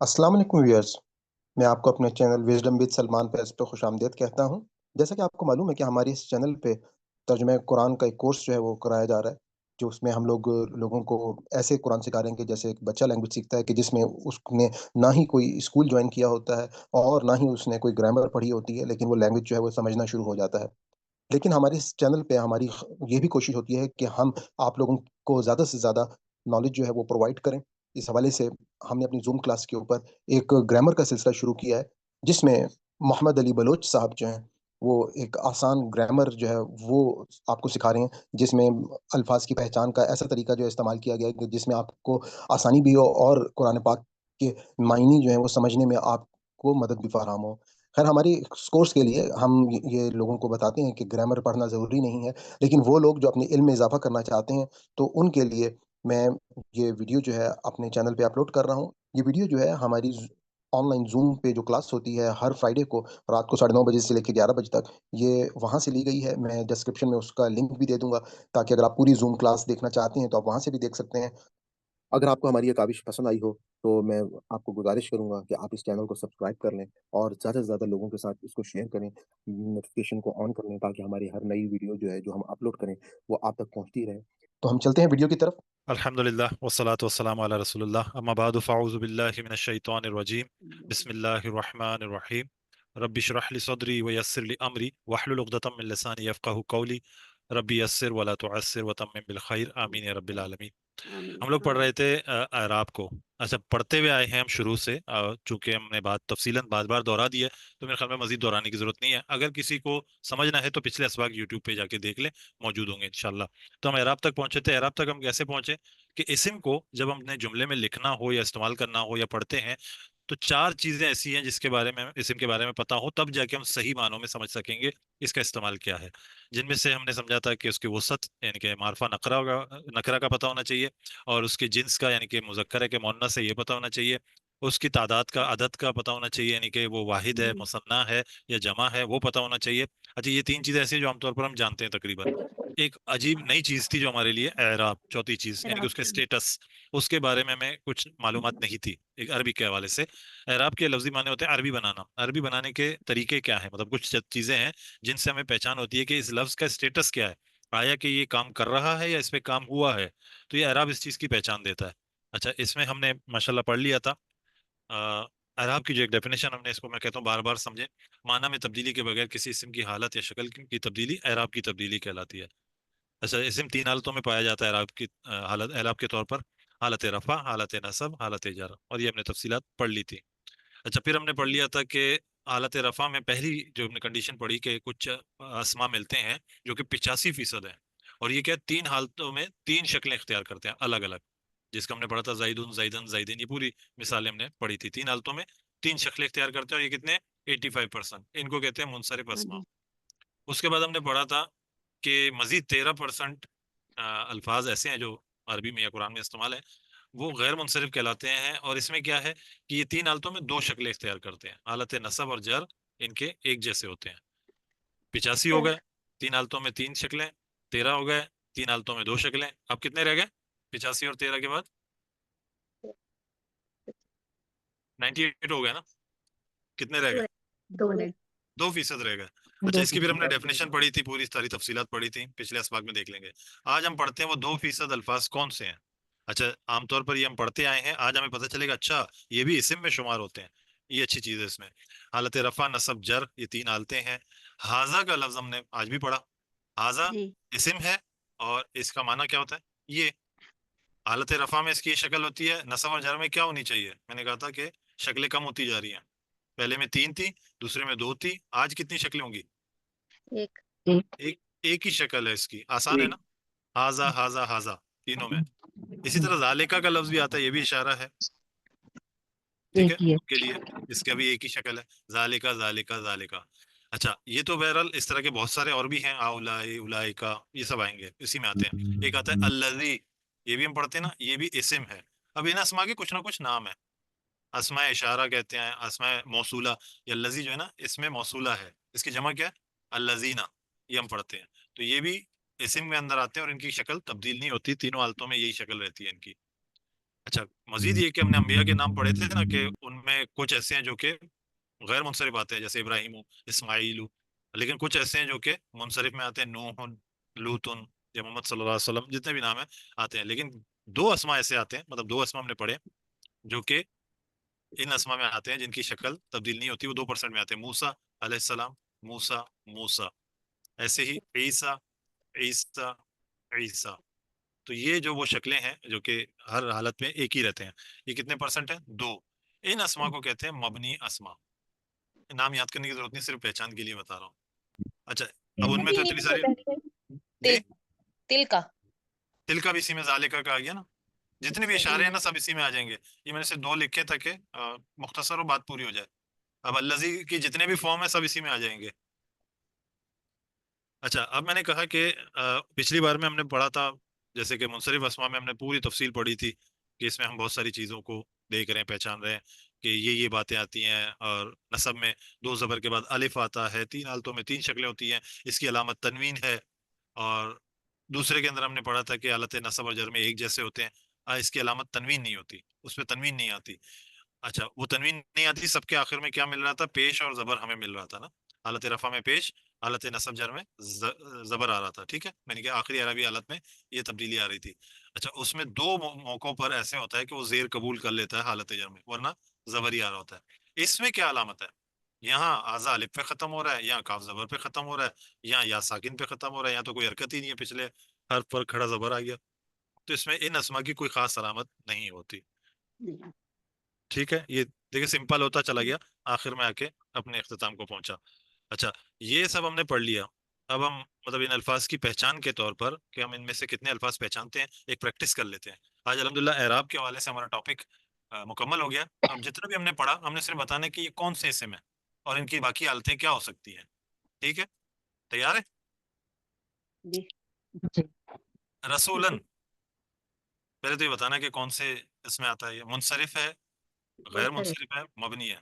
السلام علیکم ویئرس، میں آپ کو اپنے چینل وزڈم ود سلمان فیض پہ خوش آمدید کہتا ہوں۔ جیسا کہ آپ کو معلوم ہے کہ ہماری اس چینل پہ ترجمہ قرآن کا ایک کورس جو ہے وہ کرایا جا رہا ہے، جو اس میں ہم لوگوں کو ایسے قرآن سکھا رہے ہیں کہ جیسے ایک بچہ لینگویج سیکھتا ہے، کہ جس میں اس نے نہ ہی کوئی اسکول جوائن کیا ہوتا ہے اور نہ ہی اس نے کوئی گرامر پڑھی ہوتی ہے، لیکن وہ لینگویج جو ہے وہ سمجھنا شروع ہو جاتا ہے۔ لیکن ہمارے اس چینل پہ ہماری یہ بھی کوشش ہوتی ہے کہ ہم آپ لوگوں کو زیادہ سے زیادہ نالج جو ہے وہ پرووائڈ کریں۔ اس حوالے سے ہم نے اپنی زوم کلاس کے اوپر ایک گرامر کا سلسلہ شروع کیا ہے، جس میں محمد علی بلوچ صاحب جو ہیں وہ ایک آسان گرامر جو ہے وہ آپ کو سکھا رہے ہیں، جس میں الفاظ کی پہچان کا ایسا طریقہ جو ہے استعمال کیا گیا ہے کہ جس میں آپ کو آسانی بھی ہو اور قرآن پاک کے معنی جو ہیں وہ سمجھنے میں آپ کو مدد بھی فراہم ہو۔ خیر، ہماری اس کورس کے لیے ہم یہ لوگوں کو بتاتے ہیں کہ گرامر پڑھنا ضروری نہیں ہے، لیکن وہ لوگ جو اپنے علم میں اضافہ کرنا چاہتے ہیں تو ان کے لیے میں یہ ویڈیو جو ہے اپنے چینل پہ اپلوڈ کر رہا ہوں۔ یہ ویڈیو جو ہے ہماری آن لائن زوم پہ جو کلاس ہوتی ہے ہر فرائیڈے کو رات کو 9:30 بجے سے لے کے 11 بجے تک، یہ وہاں سے لی گئی ہے۔ میں ڈسکرپشن میں اس کا لنک بھی دے دوں گا، تاکہ اگر آپ پوری زوم کلاس دیکھنا چاہتے ہیں تو آپ وہاں سے بھی دیکھ سکتے ہیں۔ اگر آپ کو ہماری یہ کاوش پسند آئی ہو تو میں آپ کو گزارش کروں گا کہ آپ اس چینل کو سبسکرائب کر لیں اور زیادہ سے زیادہ لوگوں کے ساتھ اس کو شیئر کریں، نوٹیفیکیشن کو آن کر لیں، تاکہ ہماری ہر نئی ویڈیو جو ہے جو ہم اپلوڈ کریں وہ آپ تک پہنچتی رہے۔ تو ہم چلتے ہیں ویڈیو کی طرف۔ الحمد للہ والصلاة والسلام علی رسول اللہ اما بعد فاعوذ باللہ من الشیطان الرجیم بسم اللہ الرحمن الرحیم رب اشرح لی صدری ویسر لی امری واحلل عقدۃ من لسانی یفقہوا قولی رب یسر ولا تعسر وتمم بالخیر آمین یا رب العالمین۔ ہم لوگ پڑھ رہے تھے اعراب کو۔ اچھا، پڑھتے ہوئے آئے ہیں ہم شروع سے، چونکہ ہم نے بات تفصیلاً بار بار دہرا دی ہے تو میرے خیال میں مزید دہرانے کی ضرورت نہیں ہے۔ اگر کسی کو سمجھنا ہے تو پچھلے اسباق یوٹیوب پہ جا کے دیکھ لیں، موجود ہوں گے انشاءاللہ۔ تو ہم اعراب تک پہنچے تھے۔ اعراب تک ہم کیسے پہنچے کہ اسم کو جب ہم نے جملے میں لکھنا ہو یا استعمال کرنا ہو یا پڑھتے ہیں تو چار چیزیں ایسی ہیں جس کے بارے میں اسم کے بارے میں پتا ہو، تب جا کے ہم صحیح معنوں میں سمجھ سکیں گے اس کا استعمال کیا ہے۔ جن میں سے ہم نے سمجھا تھا کہ اس کی وسعت یعنی کہ معرفہ نکرہ کا پتہ ہونا چاہیے، اور اس کے جنس کا یعنی کہ مذکر ہے کہ مؤنث ہے یہ پتہ ہونا چاہیے، اس کی تعداد کا عدد کا پتہ ہونا چاہیے یعنی کہ وہ واحد ہے، مثنیٰ ہے یا جمع ہے وہ پتہ ہونا چاہیے۔ اچھا، یہ تین چیزیں ایسی ہیں جو عام طور پر ہم جانتے ہیں تقریباً۔ ایک عجیب نئی چیز تھی جو ہمارے لیے اعراب، چوتھی چیز یعنی کہ اس کا اسٹیٹس، اس کے بارے میں ہمیں کچھ معلومات نہیں تھی ایک عربی کے حوالے سے۔ اعراب کے لفظی معنی ہوتے ہیں عربی بنانا۔ عربی بنانے کے طریقے کیا ہیں، مطلب کچھ چیزیں ہیں جن سے ہمیں پہچان ہوتی ہے کہ اس لفظ کا اسٹیٹس کیا ہے، آیا کہ یہ کام کر رہا ہے یا اس پہ کام ہوا ہے، تو یہ اعراب اس چیز کی پہچان دیتا ہے۔ اچھا، اس میں ہم نے ماشاءاللہ پڑھ لیا تھا اعراب کی جو ایک ڈیفینیشن، ہم نے اس کو میں کہتا ہوں بار بار سمجھیں۔ معنی میں تبدیلی کے بغیر کسی اسم کی حالت یا شکل کی تبدیلی اعراب کی تبدیلی کہلاتی ہے۔ اچھا، اسم تین حالتوں میں پایا جاتا ہے اعراب کی حالت، اعراب کے طور پر: حالت رفع، حالت نصب، حالت جر، اور یہ ہم نے تفصیلات پڑھ لی تھی۔ اچھا، پھر ہم نے پڑھ لیا تھا کہ حالت رفع میں پہلی جو ہم نے کنڈیشن پڑھی کہ کچھ اسما ملتے ہیں جو کہ 85% ہیں، اور یہ کیا تین حالتوں میں تین شکلیں اختیار کرتے ہیں الگ الگ، جس کا ہم نے پڑھا تھا زیدن، زیدن، زیدین، یہ پوری مثالیں ہم نے پڑھی تھی۔ تین حالتوں میں تین شکلیں اختیار کرتے ہیں، اور یہ کتنے 85%، ان کو کہتے ہیں منصرف اسما۔ اس کے بعد ہم نے پڑھا تھا کہ مزید 13% الفاظ ایسے ہیں جو عربی میں یا قرآن میں استعمال ہیں، وہ غیر منصرف کہلاتے ہیں، اور اس میں کیا ہے کہ یہ تین حالتوں میں دو شکلیں اختیار کرتے ہیں، حالت نصب اور جر ان کے ایک جیسے ہوتے ہیں۔ 85 ہو گئے، تین حالتوں میں تین شکلیں، 13 ہو گئے، تین حالتوں میں دو شکلیں، اب کتنے رہ گئے 85 اور 13 کے بعد؟ 98 ہو گئے نا؟ کتنے رہ گئے؟ 2% رہ گئے۔ اچھا، اس کی پھر ہم نے ڈیفینیشن پڑھی تھی، پوری ساری تفصیلات پڑھی تھی، پچھلے اسباق میں دیکھ لیں گے۔ آج ہم پڑھتے ہیں وہ 2% الفاظ کون سے ہیں۔ اچھا، عام طور پر یہ ہم پڑھتے آئے ہیں، آج ہمیں پتہ چلے گا اچھا یہ بھی اسم میں شمار ہوتے ہیں، یہ اچھی چیز ہے اس میں۔ حالت رفع، نصب، جر، یہ تین حالتیں ہیں۔ حاذا کا لفظ ہم نے آج بھی پڑھا۔ حاذا اسم ہے، اور اس کا معنی کیا ہوتا ہے؟ یہ حالت رفع میں اس کی یہ شکل ہوتی ہے، نصب اور جر میں کیا ہونی چاہیے؟ میں نے کہا تھا کہ شکلیں کم ہوتی جا رہی ہیں، پہلے میں تین تھی، دوسرے میں دو تھی، آج کتنی شکلیں ہوں گی؟ ایک ایک ہی شکل ہے اس کی، آسان ہے نا؟ ہاذا، ہاذا، ہاذا، تینوں میں۔ اسی طرح ذالکا کا لفظ بھی آتا ہے، یہ بھی اشارہ ہے، ٹھیک ہے، ان کے لیے اس کا بھی ایک ہی شکل ہے، ذالکا، ذالکا، ذالکا۔ اچھا، یہ تو بہرحال اس طرح کے بہت سارے اور بھی ہیں، اولائے، اولائکا، یہ سب آئیں گے، اسی میں آتے ہیں۔ ایک آتا ہے الذی، یہ بھی ہم پڑھتے ہیں نا، یہ بھی اسم ہے۔ اب ان اسما کے کچھ نہ کچھ نام ہے، اسماء اشارہ کہتے ہیں، اسماء موصولہ، یا الذی جو ہے نا اس میں موصولہ ہے، اس کی جمع کیا ہے؟ الذین، یہ ہم پڑھتے ہیں۔ تو یہ بھی اسم میں اندر آتے ہیں، اور ان کی شکل تبدیل نہیں ہوتی، تینوں حالتوں میں یہی شکل رہتی ہے ان کی۔ اچھا، مزید یہ کہ ہم نے انبیاء کے نام پڑھے تھے نا کہ ان میں کچھ ایسے ہیں جو کہ غیر منصرف آتے ہیں، جیسے ابراہیم ہو، اسماعیل ہو، لیکن کچھ ایسے ہیں جو کہ منصرف میں آتے ہیں، نوح، لوط یا محمد صلی اللہ علیہ وسلم، جتنے بھی نام ہیں آتے ہیں. لیکن دو اسما ایسے آتے ہیں، مطلب دو اسما ہم نے پڑھے جو کہ ان اسما میں آتے ہیں جن کی شکل تبدیل نہیں ہوتی، وہ 2% میں آتے ہیں. موسیٰ علیہ السلام، موسیٰ، موسیٰ. ایسے ہی عیسیٰ، عیسیٰ، عیسیٰ. تو یہ جو وہ شکلیں ہیں جو کہ ہر حالت میں ایک ہی رہتے ہیں، یہ کتنے پرسنٹ ہیں؟ 2. ان اسما کو کہتے ہیں مبنی اسما. نام یاد کرنے کی ضرورت نہیں، صرف پہچان کے لیے بتا رہا ہوں. اچھا، اب ان میں مجھے تو یہ اتنی نہیں ساری. پتا ہے، جی، تل تل کا تل کا بھی اسی میں ذالکہ کا آ گیا نا. جتنے بھی اچھا اشارے ہیں نا سب اسی میں آ جائیں گے. یہ میں نے سے 2 لکھے تاکہ مختصر و بات پوری ہو جائے. اب الذی کی جتنے بھی فارم ہے سب اسی میں آ جائیں گے. اچھا، اب میں نے کہا کہ پچھلی بار میں ہم نے پڑھا تھا، جیسے کہ منصرف اسما میں ہم نے پوری تفصیل پڑھی تھی کہ اس میں ہم بہت ساری چیزوں کو دیکھ رہے ہیں، پہچان رہے ہیں کہ یہ باتیں آتی ہیں. اور نسب میں 2 زبر کے بعد الف آتا ہے، 3 حالتوں میں 3 شکلیں ہوتی ہیں، اس کی علامت تنوین ہے. اور دوسرے کے اندر ہم نے پڑھا تھا کہ حالت نصب اور جر میں ایک جیسے ہوتے ہیں، اس کی علامت تنوین نہیں ہوتی، اس میں تنوین نہیں آتی. اچھا، وہ تنوین نہیں آتی، سب کے آخر میں کیا مل رہا تھا؟ پیش اور زبر ہمیں مل رہا تھا نا. حالت رفع میں پیش، حالت نصب جر میں زبر آ رہا تھا. ٹھیک ہے، میں نے کہا آخری عربی حالت میں یہ تبدیلی آ رہی تھی. اچھا، اس میں 2 موقعوں پر ایسے ہوتا ہے کہ وہ زیر قبول کر لیتا ہے حالت جر میں، ورنہ زبر ہی آ رہا ہوتا ہے. اس میں کیا علامت ہے؟ یہاں آزا الف پہ ختم ہو رہا ہے، یہاں کاف زبر پہ ختم ہو رہا ہے، یہاں یا ساکن پہ ختم ہو رہا ہے، یہاں تو کوئی حرکت ہی نہیں ہے، پچھلے حرف پر کھڑا زبر آ گیا. تو اس میں ان اسما کی کوئی خاص علامت نہیں ہوتی. ٹھیک ہے، یہ دیکھیں سمپل ہوتا چلا گیا، آخر میں آ کے اپنے اختتام کو پہنچا. اچھا، یہ سب ہم نے پڑھ لیا. اب ہم مطلب ان الفاظ کی پہچان کے طور پر کہ ہم ان میں سے کتنے الفاظ پہچانتے ہیں ایک پریکٹس کر لیتے ہیں. آج الحمدللہ اعراب کے حوالے سے ہمارا ٹاپک مکمل ہو گیا. اب جتنا بھی ہم نے پڑھا ہم نے صرف بتانا ہے کہ یہ کون سے اسم ہیں اور ان کی باقی حالتیں کیا ہو سکتی ہیں. ٹھیک ہے، تیار ہے؟ جی رسولن، پہلے تو یہ بتانا کہ کون سے اس میں آتا ہے. یہ منصرف ہے، غیر منصرف ہے، مبنی ہے؟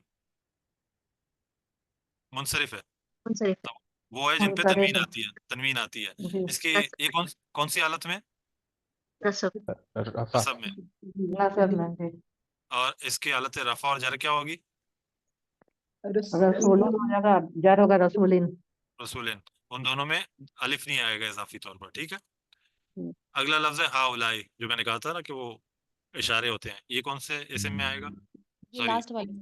منصرف ہے. منصرف تو وہ ہے جن پہ تنوین آتی ہے، تنوین آتی ہے. اس کی یہ کون سی حالت میں؟ نصب رفع. نصب میں. نصب میں جی. اور اس کی حالت رفع اور جر کیا ہوگی؟ رسول ہو جائے گا، جر ہوگا رسولین. رسولین. ان دونوں میں الف نہیں آئے گا اضافی طور پر. ٹھیک ہے، اگلا لفظ ہے ہاؤلائی، جو میں نے کہا تھا نا کہ وہ اشارے ہوتے ہیں. یہ کون سے اسم میں آئے گا؟ یہ سوری، لاسٹ والی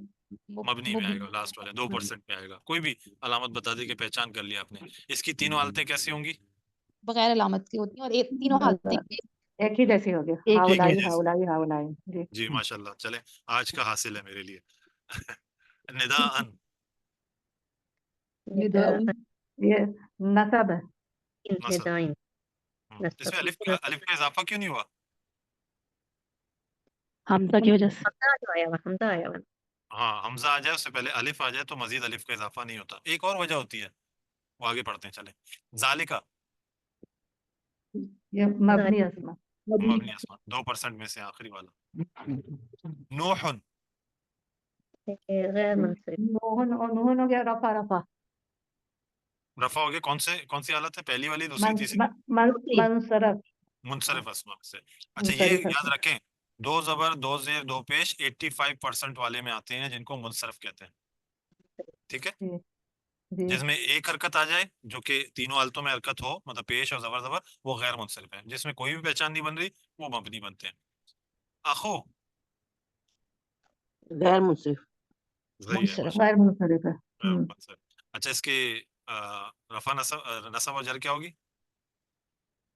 مبنی میں آئے گا، لاسٹ والے 2% میں آئے گا. کوئی بھی علامت بتا دی کہ پہچان کر لیا آپ نے. اس کی تینوں حالتیں کیسی ہوں گی؟ بغیر علامت کی ہوتی ہیں، اور تینوں حالتیں ایک ہی جیسی ہوگی، ایک ہی ایک ہی ہاؤلائی جیسے. ہاؤلائی ہاؤلائی جی. جی ماشاء اللہ، چلیں آج کا حاصل ہے میرے لیے. نداءن، یہ نصب ہے. نصب. اس میں الف کا اضافہ کیوں نہیں ہوا؟ حمزہ کی وجہ سے. حمزہ آیا ہوا. ہاں، حمزہ آ جائے اس سے پہلے الف آ جائے تو مزید الف کا اضافہ نہیں ہوتا. ایک اور وجہ ہوتی ہے، وہ آگے پڑھتے ہیں چلیں. ذالکا، یہ مبنی اسما. مبنی اسما، 2% میں سے آخری والا. نوحن، غیر منصرف. نون ہو گیا رفع رفع. رفع ہو گیا. کون سی حالت ہے؟ پہلی والی، دوسری، تیسری؟ منصرف. منصرف اسما سے. اچھا، یہ منصرف یاد اسما. رکھیں، 2 زبر 2 زیر 2 پیش 85% والے میں آتے ہیں جن کو منصرف کہتے ہیں. ٹھیک ہے، جی جی جس میں ایک حرکت آ جائے جو کہ تینوں حالتوں میں حرکت ہو، مطلب پیش اور زبر زبر، وہ غیر منصرف ہے. جس میں کوئی بھی پہچان نہیں بن رہی وہ مبنی بنتے ہیں. اخو، غیر منصف. صحیح ہے، منصرف. غیر منصرف ہے. غیر منصرف. اچھا، اس کی رفع نصب و جر کیا ہوگی؟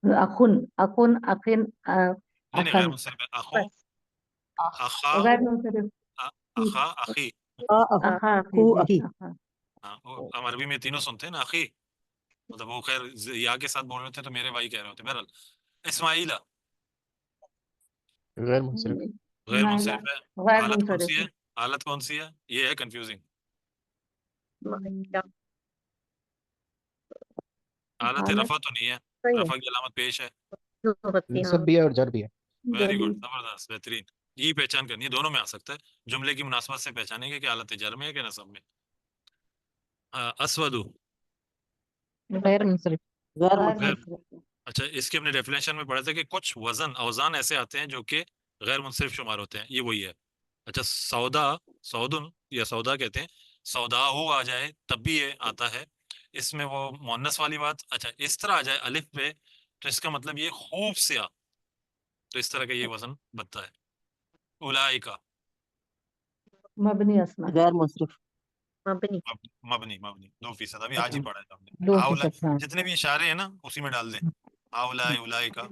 اخن اخن اخن نہیں، غیر اخن. منصرف ہے. اخو، اخا، غیر منصرف. اخا، اخی. اخا اخی جی. ہم عربی میں تینوں سنتے ہیں نا، اخی. مطلب وہ خیر یا کے ساتھ بول رہے تھے تو میرے بھائی کہہ رہے ہوتے. بہرحال اسماعیل غیر منصرف. غیر منصرف ہے. غیر حالت کون منصرف. سی ہے؟ حالت کون سی ہے؟ یہ ہے کنفیوزنگ. حالت رفع تو نہیں ہے، رفع کی علامت پیش ہے. نصب بھی ہے اور جر بھی ہے. ویری گڈ، زبردست، بہترین. یہی پہچان کرنی ہے، دونوں میں آ سکتا ہے. جملے کی مناسبت سے پہچانیں گے کہ حالت جر میں ہے کہ نصب میں. اسودو، غیر منصرف. غیر غیر غیر. منصف. منصرف. اچھا، اس کے اپنے ڈیفینیشن میں پڑھا تھا کہ کچھ وزن اوزان ایسے آتے ہیں جو کہ غیر منصرف شمار ہوتے ہیں، یہ وہی ہے. اچھا سودا، سودن یا سودا کہتے ہیں، سودا ہو آ جائے تب بھی یہ آتا ہے، اس میں وہ مؤنث والی بات. اچھا اس طرح آ جائے الف پہ تو اس کا مطلب یہ خوب سیا، تو اس طرح کا یہ وزن بنتا ہے. اولائکا مبنی اسما غیر منصرف مبنی مبنی، مبنی 2%، ابھی آج ہی پڑھا ہے ہم نے. 2%. ہاں جتنے بھی اشارے ہیں نا اسی میں ڈال دیں. اولائے، اولائکا.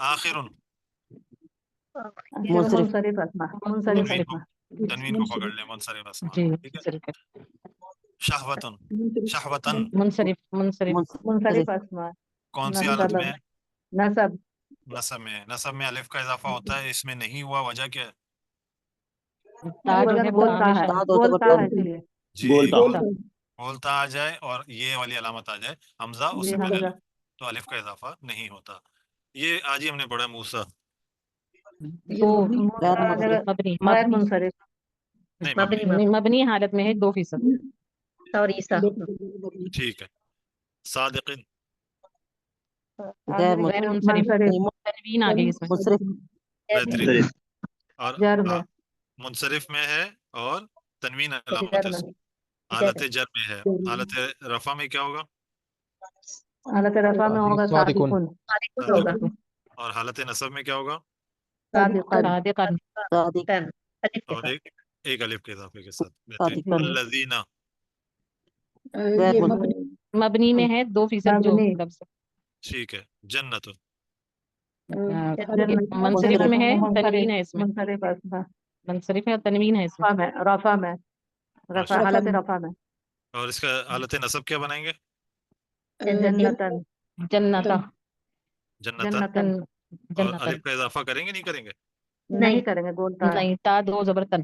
آخر منصرف منصرف اسما منصرف تنوین اسما کو، تنوین کو پکڑ لیں، منصرف اسما. جی ٹھیک ہے. منصرف شہوتن، شہوتن منصرف منصرف منصرف اسما کون سی حالت نصب میں ہے؟ نصب نصب میں. نصب میں الف کا اضافہ ہوتا ہے، اس میں نہیں ہوا، وجہ کیا ہے؟ تا جو ہے وہ بولتا ہے ہمیشہ بولتا ہے اس لیے جی بولتا بولتا آ جائے اور یہ والی علامت آ جائے حمزہ، اس جی سے پہلے حمزہ تو الف کا اضافہ نہیں ہوتا. یہ آج ہی ہم نے پڑھا موسیٰ. دو غیر منصرف مبنی غیر مبنی منصرف نہیں مبنی مبنی. مبنی حالت میں ہے 2%. اور عیسیٰ ٹھیک ہے. صادقن، غیر غیر منصرف منصرف تنوین آ گئی اس میں. منصرف بہترین. اور جر میں منصرف میں ہے اور تنوین علامت جر ہے، میں حالت جر میں ہے. حالت رفع میں کیا ہوگا؟ حالت رفع میں ہوگا صادقون. صادقون ہوگا اور حالت نصب میں کیا ہوگا؟ صادقا صادقاً صادق الف کے اور ساتھ ایک الف کے اضافے کے ساتھ. بہترین. صادقاً الذین، غیر منصرف مبنی میں ہے 2% جو مبنی لفظ ٹھیک ہے. جنت، منصرف میں ہے، تنوین ہے اس میں. منصرف اسما منصرف ہے اور تنوین ہے اس میں. رفع میں رفع حالت رفع میں اور اس کا حالت نصب کیا بنائیں گے؟ جنتن جنتا جنتا. جنتن اور جنتا الف کا اضافہ کریں گے نہیں کریں گے؟ نہیں کریں گے بولتا ہے نہیں تا دو زبرتن.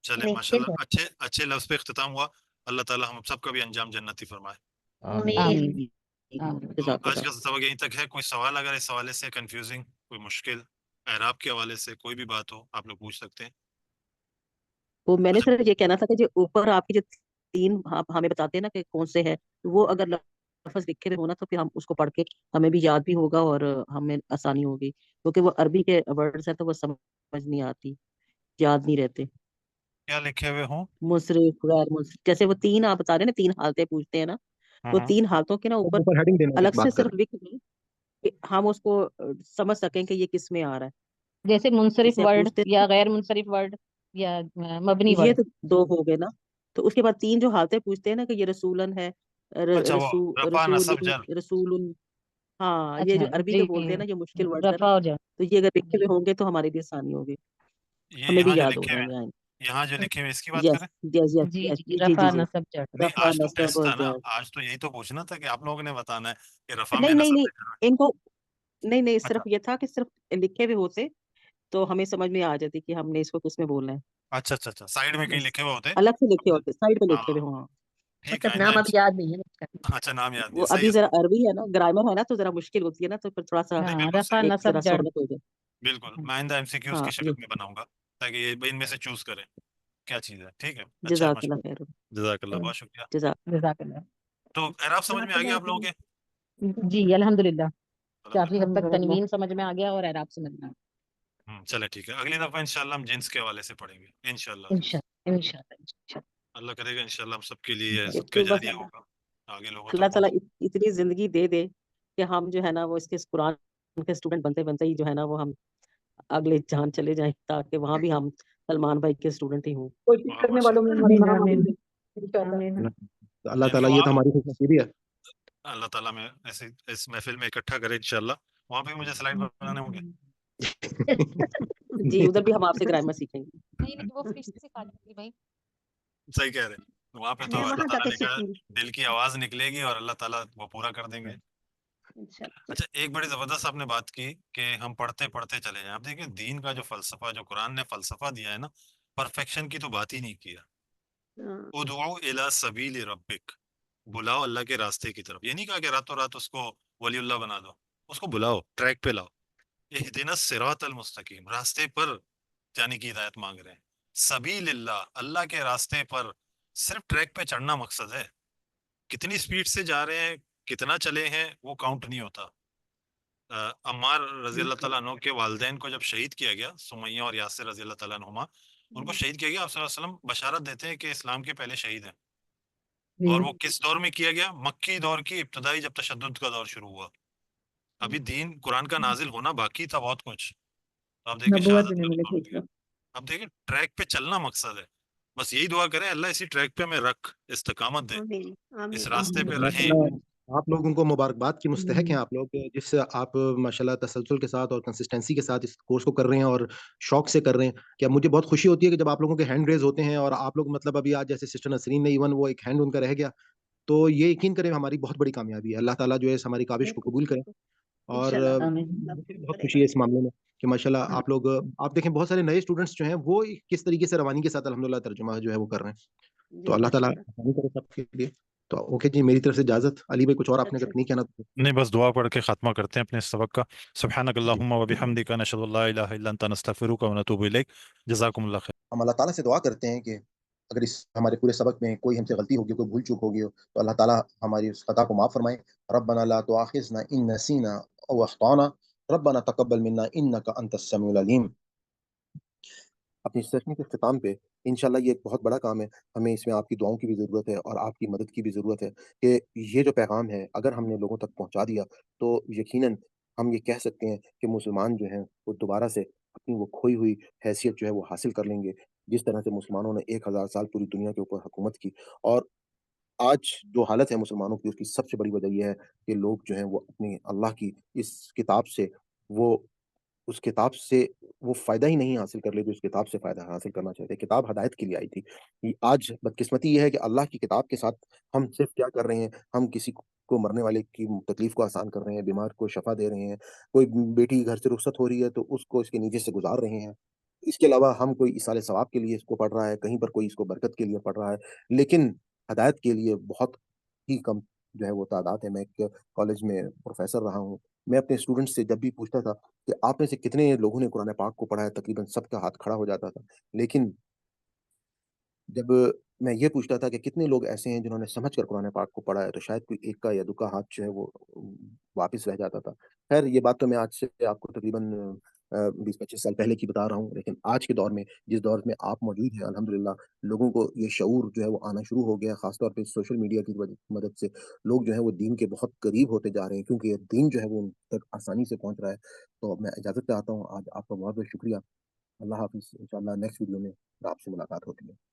چلے نہیں، ماشاءاللہ، اچھے لفظ پہ اختتام ہوا. اللہ تعالی ہم سب کا بھی انجام جنتی فرمائے. آمین آمین. تو جزاک آج اللہ. کا سبق یہیں تک ہے. کوئی سوال اگر اس حوالے سے کنفیوزنگ، کوئی مشکل اعراب کے حوالے سے کوئی بھی بات ہو آپ لوگ پوچھ سکتے ہیں. وہ میں نے اچھا صرف یہ کہنا تھا کہ جو اوپر آپ کی جو 3 آپ ہمیں بتاتے ہیں نا کہ کون سے ہے، وہ اگر لفظ لکھے ہوئے ہونا تو پھر ہم اس کو پڑھ کے ہمیں بھی یاد بھی ہوگا اور ہمیں آسانی ہوگی، کیونکہ وہ عربی کے ورڈز ہیں تو وہ سمجھ نہیں آتی، یاد نہیں رہتے. کیا لکھے ہوئے ہوں؟ مصرف، غیر مصرف، جیسے وہ 3 آپ بتا رہے ہیں نا، 3 حالتیں پوچھتے ہیں نا، تو 3 حالتوں کے نا اوپر اوپر ہیڈنگ دینے الگ کی سے بات صرف کریں. لکھ دیں کہ ہم اس کو سمجھ سکیں کہ یہ کس میں آ رہا ہے. جیسے منصرف جیسے آپ ورڈ پوچھتے یا غیر منصرف ورڈ یا مبنی یہ ورڈ. تو 2 ہو گئے نا، تو اس کے بعد 3 جو حالتیں پوچھتے ہیں نا کہ یہ رسولن ہے، اچھا وہ رفع رسول نصب جر. رسول، ہاں یہ اچھا جو عربی جی کے بولتے ہیں نا، یہ مشکل ورڈ ہے نا، رفع ہو جائے. تو یہ اگر لکھے ہوئے ہوں گے تو ہماری بھی آسانی ہوگی، یہ ہمیں بھی یہاں جو یاد ہو لکھے ہوئے جائیں گے. ہیں، یہاں جو لکھے ہوئے اس کی بات یس کریں. یس یس جی یس جی جی رفع جی جی. نصب جر. نہیں رفع آج تو نصب ٹیسٹ اور تھا نا، جر، آج تو یہی تو پوچھنا تھا کہ آپ لوگوں نے بتانا ہے کہ رفع میں نہیں نہیں نصب نہیں، میں جر. ان کو نہیں اچھا صرف یہ تھا کہ صرف لکھے ہوئے ہوتے تو ہمیں سمجھ میں آ جاتی کہ ہم نے اس کو کس میں بولنا ہے. اچھا اچھا اچھا، سائڈ میں کہیں بس لکھے ہوئے ہوتے. الگ سے لکھے ہوتے، سائڈ پہ لکھے ہاں ہوئے ہوں. ٹھیک ہے. مطلب آئندہ نام اب یاد نہیں ہے اس کا اچھا نام یاد نہیں وہ ہے، صحیح ابھی ہے ذرا صحیح. عربی ہے نا، گرامر ہے نا، تو ذرا مشکل ہوتی ہے نا، تو پھر تھوڑا سا نہیں ہاں بالکل رفع صحیح. ایک ذرا نصب جر. سہولت ہو جائے. بالکل میں آئندہ ایم سی کیوز ہاں کی یہ شکل میں بناؤں گا تاکہ یہ ان میں سے چوز کریں کیا چیز ہے. ٹھیک ہے، اچھا ہے جزاک اللہ ماشاءاللہ. خیر. جزاک اللہ، بہت شکریہ. جزاک جزاک اللہ. تو اعراب سمجھ میں آ گیا آپ لوگوں کے؟ جی الحمدللہ کافی الحمدللہ. حد تک تنوین سمجھ میں آ گیا اور اعراب سمجھ میں آ چلے ٹھیک ہے، اگلی دفعہ انشاءاللہ ہم جنس کے حوالے سے پڑھیں گے انشاءاللہ گیا. عزیز. انشاءاللہ. اللہ کرے گا انشاءاللہ ہم سب کے لیے ایک صدقہ تو بس جاریہ ہوگا، آگے لوگوں اللہ تک تعالیٰ پہنچے. اتنی زندگی دے دے کہ ہم جو ہے نا وہ اس کے قرآن کے اسٹوڈنٹ بنتے بنتے ہی جو ہے نا وہ ہم اگلے جہان چلے جائیں، تاکہ وہاں بھی ہم سلمان بھائی کے اسٹوڈنٹ ہی ہوں. وہاں ماشاءاللہ. آمین آمین آمین اللہ یہ تعالیٰ، وہاں یہ تو ہماری خوش نصیبی ہے. اللہ تعالیٰ میں ایسے اس محفل میں اکٹھا کرے انشاءاللہ. وہاں پہ مجھے سلائڈ بنانے ہوں گے. جی ادھر بھی ہم آپ سے گرامر سیکھیں گے. نہیں وہ پھر سے کاٹ دی بھائی. صحیح کہہ رہے ہیں. وہاں پہ تو میں اللہ وہاں جا تعالیٰ کے نے کہا سیکھوں گی دل کی آواز نکلے گی اور اللہ تعالیٰ وہ پورا کر دیں گے. انشاءاللہ. اچھا ایک بڑی زبردست آپ نے بات کی کہ ہم پڑھتے پڑھتے چلے جائیں. آپ دیکھیں دین کا جو فلسفہ، جو قرآن نے فلسفہ دیا ہے نا، پرفیکشن کی تو بات ہی نہیں کیا. ہاں، ادعو الی سبیل ربک، بلاؤ اللہ کے راستے کی طرف. یہ نہیں کہا کہ راتوں رات اس کو ولی اللہ بنا دو، اس کو بلاؤ، ٹریک پہ لاؤ. اہدنا الصراط المستقیم، راستے پر جانے کی ہدایت مانگ رہے ہیں. سبیل اللہ، اللہ کے راستے پر صرف ٹریک پہ چڑھنا مقصد ہے. کتنی سپیڈ سے جا رہے ہیں، کتنا چلے ہیں، وہ کاؤنٹ نہیں ہوتا. عمار رضی اللہ تعالیٰ عنہ کے والدین کو جب شہید کیا گیا، سمیہ اور یاسر رضی اللہ تعالیٰ عنہما، ان کو شہید کیا گیا، آپ صلی اللہ علیہ وسلم بشارت دیتے ہیں کہ اسلام کے پہلے شہید ہیں. اور وہ کس دور میں کیا گیا؟ مکی دور کی ابتدائی، جب تشدد کا دور شروع ہوا. ابھی دین قرآن کا نازل ہونا باقی تھا بہت کچھ. تو آپ دیکھیں نبوت بھی شہادت نہیں کا ملی مقام تھی دیا. اب دیکھیں ٹریک پہ چلنا مقصد ہے. بس یہی دعا کریں اللہ اسی ٹریک پہ ہمیں رکھ، استقامت دے، آمین اس آمین راستے پہ اللہ رہیں. تعالیٰ آپ لوگوں کو مبارکباد کی مستحق ہیں. آپ لوگ جس سے آپ ماشاءاللہ تسلسل کے ساتھ اور کنسسٹنسی کے ساتھ اس کورس کو کر رہے ہیں اور شوق سے کر رہے ہیں. کیا مجھے بہت خوشی ہوتی ہے کہ جب آپ لوگوں کے ہینڈ ریز ہوتے ہیں اور آپ لوگ مطلب ابھی آج جیسے سسٹر نسرین نے ایون وہ ایک ہینڈ ان کا رہ گیا، تو یہ یقین کریں ہماری بہت بڑی کامیابی ہے. اللہ تعالیٰ جو ہے اس ہماری کاوش کو قبول کرے. اور انشاءاللہ آمین. مجھے بھی بہت کرے خوشی گا. ہے اس معاملے میں کہ ماشاءاللہ آپ لوگ آپ دیکھیں بہت سارے نئے اسٹوڈنٹس جو ہیں وہ کس طریقے سے روانی کے ساتھ الحمدللہ ترجمہ جو ہے وہ کر رہے ہیں. تو جی اللہ تعالیٰ ماشاءاللہ. آسانی کرے سب کے لیے. تو اوکے جی، میری طرف سے اجازت. علی بھائی کچھ اور آپ نے اچھا اگر نہیں کہنا تو نہیں، بس دعا پڑھ کے خاتمہ کرتے ہیں اپنے اس سبق کا. سبحانک اللہم و بحمدک، نشہد ان لا الہ الا انت، نستغفرک و نتوب الیک. جزاکم اللہ خیر. ہم اللہ تعالیٰ سے دعا کرتے ہیں کہ اگر اس ہمارے پورے سبق میں کوئی ہم سے غلطی ہوگی، کوئی بھول چوک ہوگی ہو، تو اللہ تعالیٰ ہماری اس خطا کو معاف فرمائے. ربنا لا تؤاخذنا ان نسینا او اخطانا، ربنا تقبل منا انک انت السمیع العلیم. اپنی سیشن کے اختتام پہ انشاءاللہ یہ ایک بہت بڑا کام ہے. ہمیں اس میں آپ کی دعاؤں کی بھی ضرورت ہے اور آپ کی مدد کی بھی ضرورت ہے کہ یہ جو پیغام ہے اگر ہم نے لوگوں تک پہنچا دیا تو یقیناً ہم یہ کہہ سکتے ہیں کہ مسلمان جو ہیں وہ دوبارہ سے اپنی وہ کھوئی ہوئی حیثیت جو ہے وہ حاصل کر لیں گے. جس طرح سے مسلمانوں نے 1000 سال پوری دنیا کے اوپر حکومت کی، اور آج جو حالت ہے مسلمانوں کی اس کی سب سے بڑی وجہ یہ ہے کہ لوگ جو ہیں وہ اپنی اللہ کی اس کتاب سے وہ اس کتاب سے وہ فائدہ ہی نہیں حاصل کر لے جو اس کتاب سے فائدہ حاصل کرنا چاہتے. کتاب ہدایت کے لیے آئی تھی. آج بدقسمتی یہ ہے کہ اللہ کی کتاب کے ساتھ ہم صرف کیا کر رہے ہیں، ہم کسی کو مرنے والے کی تکلیف کو آسان کر رہے ہیں، بیمار کو شفا دے رہے ہیں، کوئی بیٹی گھر سے رخصت ہو رہی ہے تو اس کو اس کے نیچے سے گزار رہے ہیں. اس کے علاوہ ہم کوئی اصال ثواب کے لیے اس کو پڑھ رہا ہے، کہیں پر کوئی اس کو برکت کے لیے پڑھ رہا ہے، لیکن ہدایت کے لیے بہت ہی کم جو ہے وہ تعداد ہے. میں ایک کالج میں پروفیسر رہا ہوں. میں اپنے اسٹوڈنٹ سے جب بھی پوچھتا تھا کہ آپ میں سے کتنے لوگوں نے قرآن پاک کو پڑھا ہے، تقریباً سب کا ہاتھ کھڑا ہو جاتا تھا. لیکن جب میں یہ پوچھتا تھا کہ کتنے لوگ ایسے ہیں جنہوں نے سمجھ کر قرآن پاک کو پڑھا ہے، تو شاید کوئی ایک کا یا دو کا ہاتھ جو ہے وہ واپس رہ جاتا تھا. خیر یہ بات تو میں آج سے آپ کو تقریباً 20-25 سال پہلے کی بتا رہا ہوں، لیکن آج کے دور میں جس دور میں آپ موجود ہیں الحمدللہ لوگوں کو یہ شعور جو ہے وہ آنا شروع ہو گیا. خاص طور پہ سوشل میڈیا کی مدد سے لوگ جو ہے وہ دین کے بہت قریب ہوتے جا رہے ہیں، کیونکہ یہ دین جو ہے وہ ان تک آسانی سے پہنچ رہا ہے. تو میں اجازت چاہتا ہوں. آج آپ کا بہت بہت شکریہ. اللہ حافظ. انشاءاللہ نیکسٹ ویڈیو میں آپ سے ملاقات ہوتی ہے.